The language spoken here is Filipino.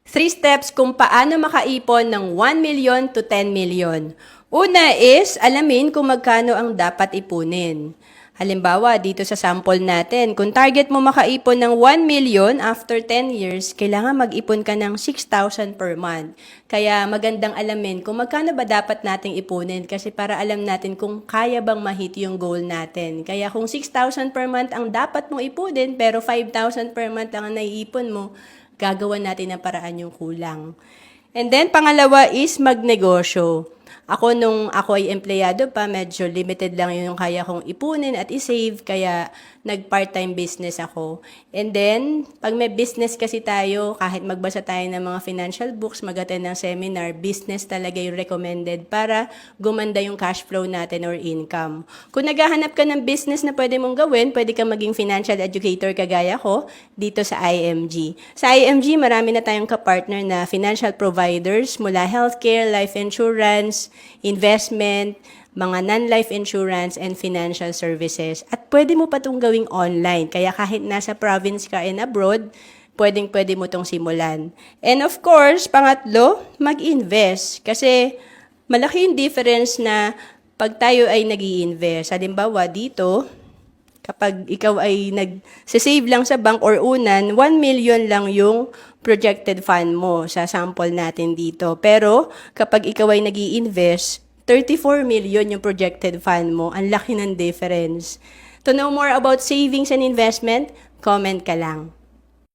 3 steps kung paano makaipon ng 1 million to 10 million. Una is, alamin kung magkano ang dapat ipunin. Halimbawa, dito sa sample natin, kung target mo makaipon ng 1 million after 10 years, kailangan mag-ipon ka ng 6,000 per month. Kaya magandang alamin kung magkano ba dapat nating ipunin kasi para alam natin kung kaya bang ma-hit yung goal natin. Kaya kung 6,000 per month ang dapat mong ipunin pero 5,000 per month lang ang naiipon mo, gagawa natin ng paraan yung kulang. And then, pangalawa is magnegosyo. Ako nung ako ay empleyado pa, medyo limited lang yung kaya kong ipunin at isave, kaya nag-part-time business ako. And then, pag may business kasi tayo, kahit magbasa tayo ng mga financial books, mag-attend ng seminar, business talaga yung recommended para gumanda yung cash flow natin or income. Kung naghahanap ka ng business na pwede mong gawin, pwede kang maging financial educator kagaya ko dito sa IMG. Sa IMG, marami na tayong kapartner na financial providers mula healthcare, life insurance, investment, mga non-life insurance, and financial services. At pwede mo pa itong gawing online. Kaya kahit nasa province ka and abroad, pwede mo itong simulan. And of course, pangatlo, mag-invest. Kasi malaki yung difference na pag tayo ay nag-i-invest. Halimbawa, dito, kapag ikaw ay nag-save lang sa bank or unan, 1 million lang yung projected fund mo sa sample natin dito. Pero kapag ikaw ay nag-i-invest, 34 million yung projected fund mo. Ang laki ng difference. To know more about savings and investment, comment ka lang.